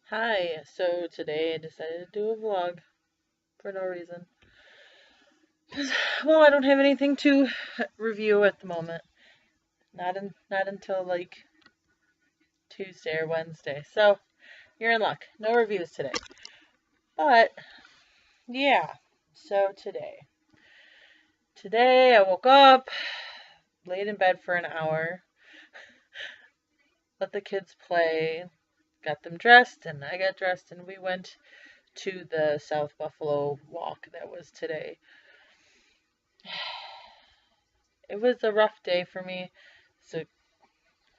Hi, so today I decided to do a vlog for no reason. Well, I don't have anything to review at the moment. Not until like Tuesday or Wednesday. So, you're in luck. No reviews today. But, yeah. So today I woke up, laid in bed for an hour, let the kids play, got them dressed, and I got dressed, and we went to the South Buffalo walk that was today. It was a rough day for me. So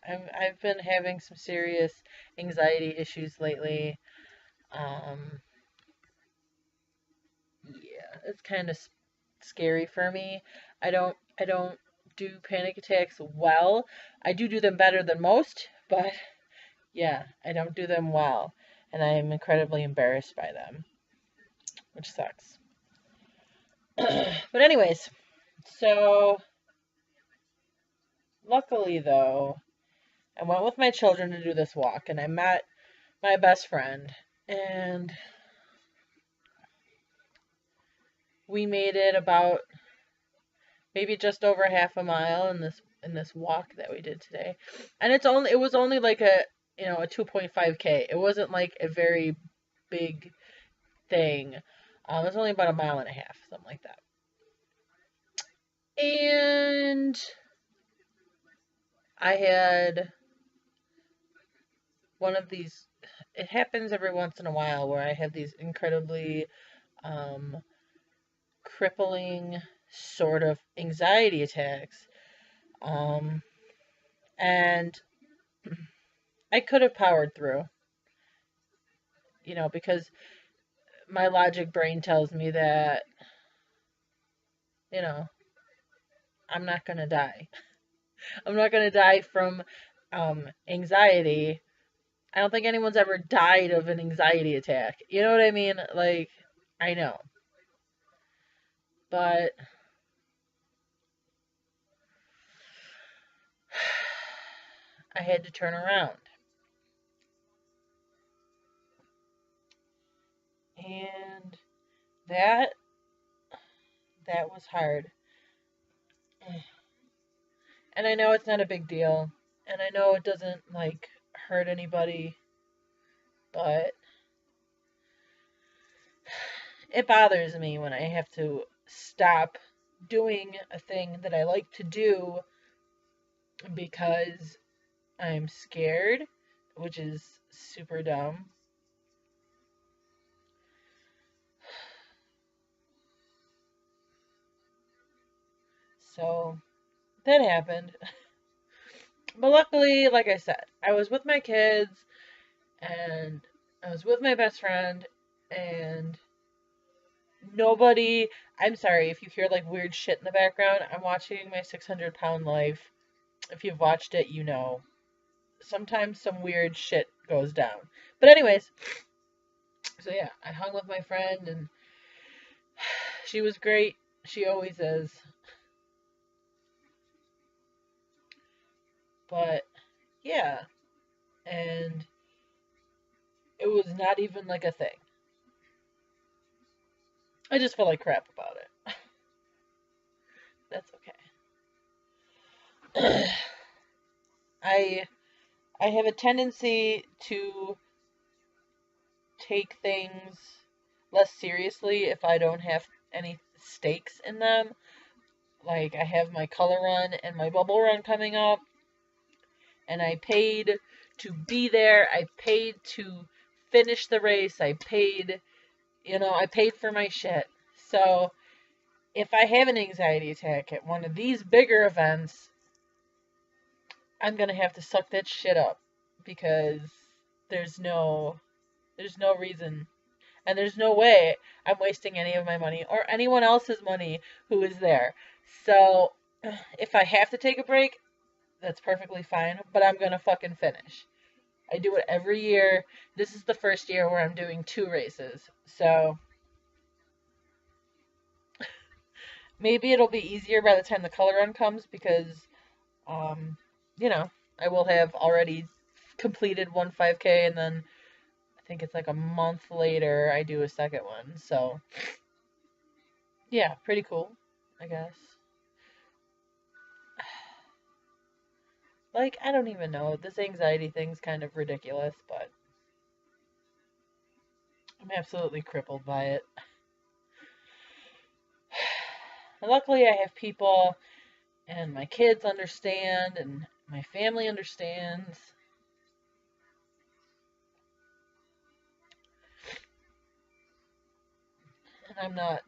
I've been having some serious anxiety issues lately. Um, yeah, it's kind of scary for me. I don't do panic attacks well. I do them better than most, but yeah, I don't do them well, and I am incredibly embarrassed by them, which sucks. But anyways, so luckily though, I went with my children to do this walk, and I met my best friend, and we made it about maybe just over half a mile in this walk that we did today. And it was only like a 2.5K. It wasn't like a very big thing. It was only about a mile and a half, something like that. And I had one of these, it happens every once in a while where I have these incredibly um, crippling sort of anxiety attacks. Um, and I could have powered through, because my logic brain tells me that, you know, I'm not going to die. I'm not going to die from anxiety. I don't think anyone's ever died of an anxiety attack. You know what I mean? Like, I know. But I had to turn around. And that that was hard. And I know it's not a big deal. And I know it doesn't like hurt anybody, but it bothers me when I have to stop doing a thing that I like to do because I'm scared, which is super dumb. So that happened. But luckily, like I said, I was with my kids and I was with my best friend, and nobody. I'm sorry if you hear like weird shit in the background. I'm watching my 600-pound life. If you've watched it, you know. Sometimes some weird shit goes down. But, anyways, so yeah, I hung with my friend and she was great. She always is. But, yeah, and it was not even like a thing. I just felt like crap about it. That's okay. I I have a tendency to take things less seriously if I don't have any stakes in them. Like, I have my color run and my bubble run coming up, and I paid to be there. I paid to finish the race. I paid for my shit. So, if I have an anxiety attack at one of these bigger events, I'm gonna have to suck that shit up because there's no there's no reason, and there's no way I'm wasting any of my money or anyone else's money who is there. So, if I have to take a break, that's perfectly fine, but I'm gonna fucking finish. I do it every year. This is the first year where I'm doing 2 races. So maybe it'll be easier by the time the color run comes because, um, I will have already completed one 5K, and then I think it's like a month later I do a second one. So, yeah, pretty cool, I guess. Like, I don't even know. This anxiety thing's kind of ridiculous, but I'm absolutely crippled by it. And luckily, I have people, and my kids understand, and my family understands. And I'm not,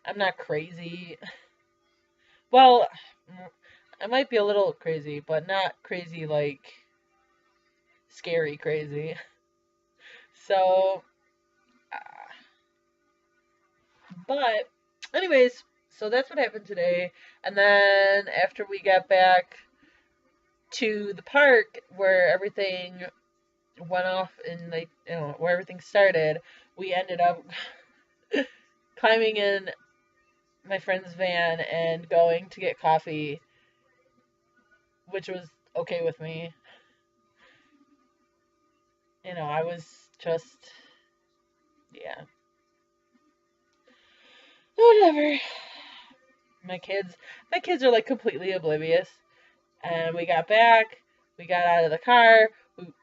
I'm not crazy. Well, I might be a little crazy, but not crazy like scary crazy. So, but, anyways, so that's what happened today. And then after we got back to the park where everything went off and like where everything started, we ended up climbing in my friend's van and going to get coffee, which was okay with me. I was just, yeah, whatever. My kids are like completely oblivious. And we got back, we got out of the car,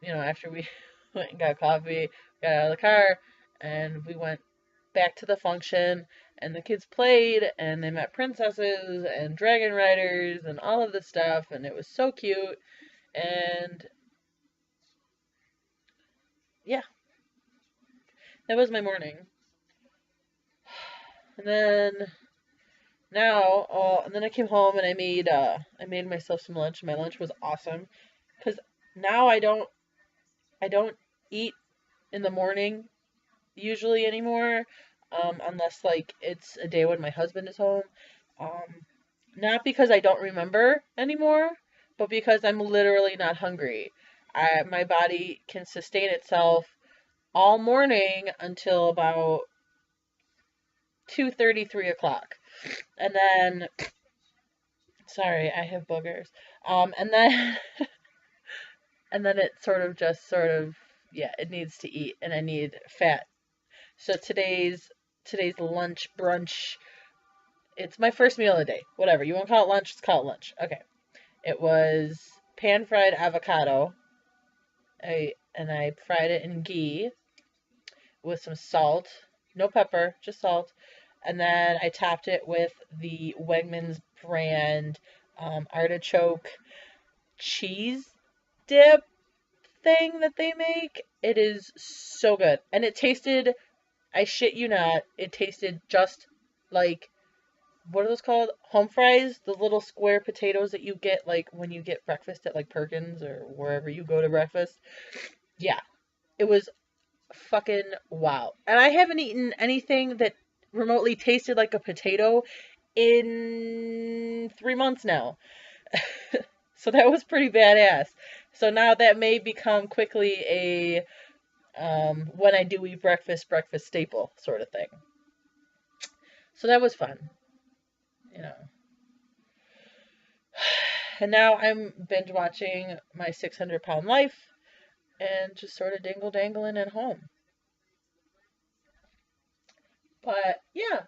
after we went and got coffee, got out of the car, and we went back to the function, and the kids played, and they met princesses and dragon riders and all of this stuff, and it was so cute, and yeah, that was my morning. And then and then I came home and I made myself some lunch. My lunch was awesome, because now I don't eat in the morning usually anymore, unless like it's a day when my husband is home. Um, Not because I don't remember anymore, but because I'm literally not hungry. My body can sustain itself all morning until about 2:30, 3 o'clock. And then, sorry, I have boogers. And then, and then it yeah, it needs to eat, and I need fat. So today's lunch brunch. It's my first meal of the day. Whatever. You want to call it lunch? Let's call it lunch. Okay. It was pan fried avocado. And I fried it in ghee with some salt. No pepper, just salt. And then I topped it with the Wegmans brand artichoke cheese dip thing that they make. It is so good. And it tasted, I shit you not, it tasted just like, what are those called? Home fries? The little square potatoes that you get like when you get breakfast at like Perkins or wherever you go to breakfast. Yeah, it was fucking wow. And I haven't eaten anything that remotely tasted like a potato in 3 months now. So that was pretty badass. So now that may become quickly a when I do eat breakfast staple sort of thing. So that was fun, you know. And now I'm binge watching My 600-Pound Life and just sort of dingle dangling at home. But yeah,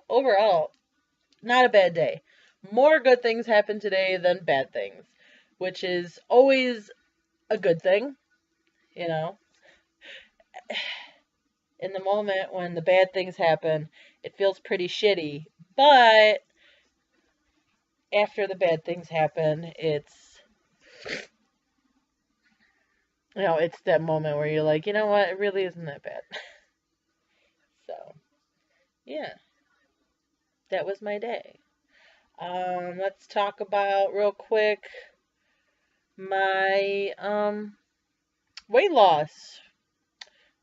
overall, not a bad day. More good things happened today than bad things, which is always a good thing, you know. In the moment when the bad things happen, it feels pretty shitty. But after the bad things happen, it's that moment where you're like, you know what, it really isn't that bad. So, yeah, that was my day. Let's talk about real quick my weight loss.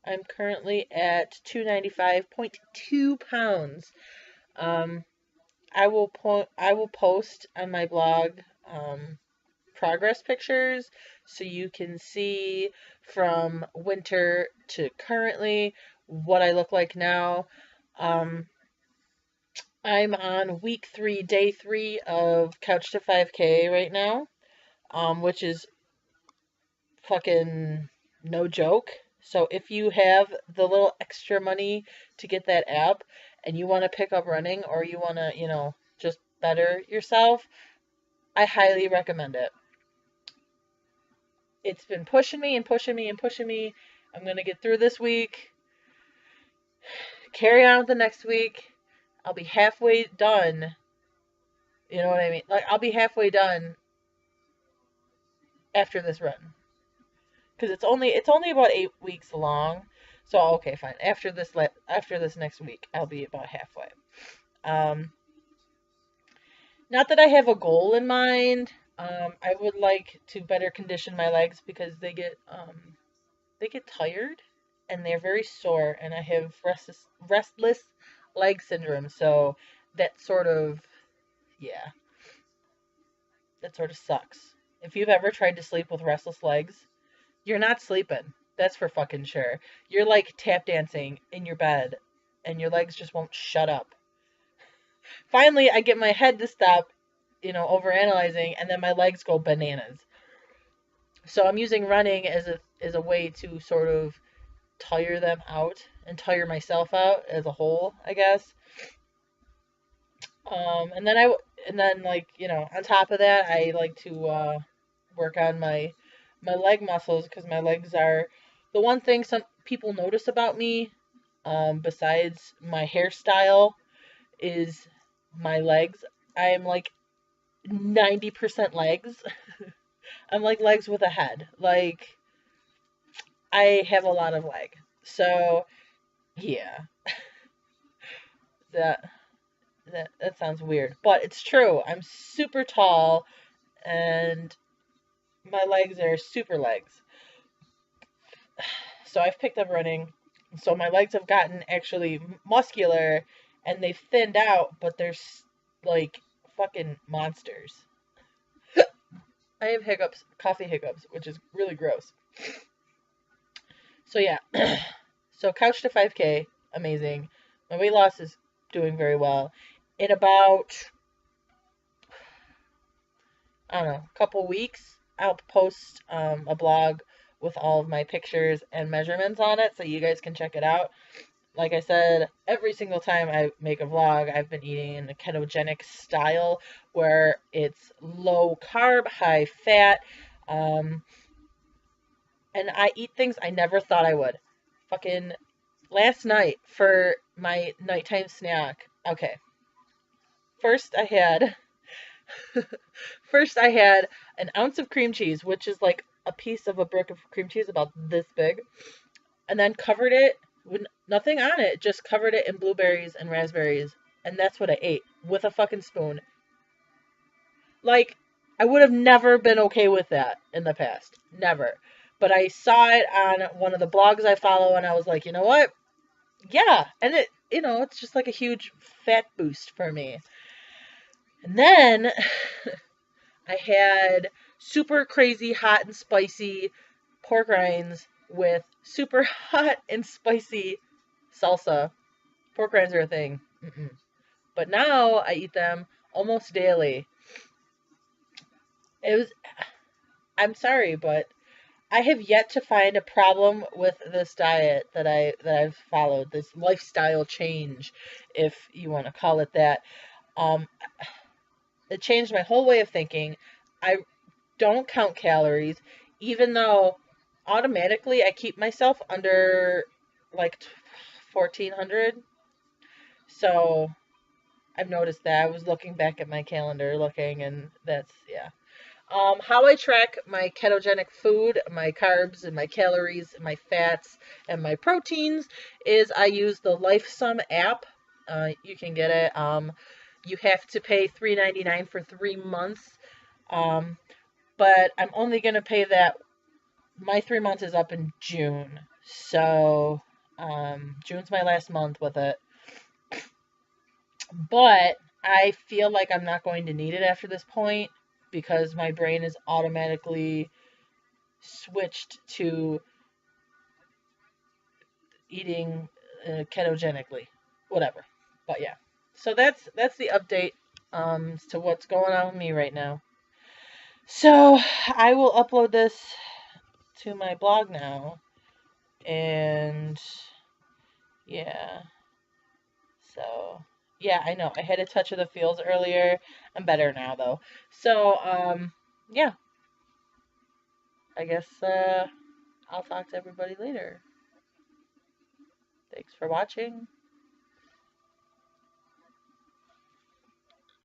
I'm currently at 295.2 pounds. Um, I will post on my blog progress pictures so you can see from winter to currently what I look like now. I'm on week 3, day 3 of Couch to 5K right now, which is fucking no joke. So if you have the little extra money to get that app and you want to pick up running or you want to, just better yourself, I highly recommend it. It's been pushing me and pushing me and pushing me. I'm going to get through this week, carry on with the next week. I'll be halfway done. You know what I mean? Like, I'll be halfway done after this run. Because it's only about 8 weeks long. So okay, fine. After this next week, I'll be about halfway. Um, Not that I have a goal in mind. I would like to better condition my legs because they get tired and they're very sore, and I have restless leg syndrome. So that sort of yeah, that sort of sucks. If you've ever tried to sleep with restless legs, you're not sleeping. That's for fucking sure. You're like tap dancing in your bed, and your legs just won't shut up. Finally, I get my head to stop, overanalyzing, and then my legs go bananas. So I'm using running as a way to sort of tire them out and tire myself out as a whole, I guess. And then like on top of that, I like to work on my leg muscles because my legs are the one thing some people notice about me, besides my hairstyle, is my legs. I'm like 90% legs. I'm like legs with a head. Like, I have a lot of leg. So, yeah, that that sounds weird, but it's true. I'm super tall and my legs are super legs. So I've picked up running. So my legs have gotten actually muscular and they've thinned out, but they're like fucking monsters. I have hiccups, coffee hiccups, which is really gross. So yeah, so couch to 5K, amazing. My weight loss is doing very well. In about, I don't know, a couple weeks, I'll post a blog with all of my pictures and measurements on it so you guys can check it out. Like I said, every single time I make a vlog, I've been eating in the ketogenic style where it's low carb, high fat, um, and I eat things I never thought I would. Fucking last night for my nighttime snack. Okay, first I had first I had an ounce of cream cheese, which is like a piece of a brick of cream cheese about this big, and then covered it with nothing on it, just covered it in blueberries and raspberries, and that's what I ate with a fucking spoon. Like, I would have never been okay with that in the past. Never. But I saw it on one of the blogs I follow, and I was like, you know what? Yeah. And it's just like a huge fat boost for me. And then I had super crazy hot and spicy pork rinds with super hot and spicy salsa. Pork rinds are a thing. Mm-mm. But now I eat them almost daily. It was, I'm sorry, but I have yet to find a problem with this diet that I've followed, this lifestyle change, if you want to call it that. Um, it changed my whole way of thinking. I don't count calories, even though automatically I keep myself under like 1400. So I've noticed that. I was looking back at my calendar, and that's, yeah. How I track my ketogenic food, my carbs and my calories, and my fats and my proteins is I use the LifeSum app. You can get it. You have to pay $3.99 for 3 months. Um, but I'm only gonna pay that. My 3 months is up in June, so June's my last month with it. But I feel like I'm not going to need it after this point because my brain is automatically switched to eating ketogenically, whatever. But yeah, so that's the update to what's going on with me right now. So I will upload this to my blog now And yeah, so yeah, I know I had a touch of the feels earlier. I'm better now though. So yeah, I guess I'll talk to everybody later. Thanks for watching.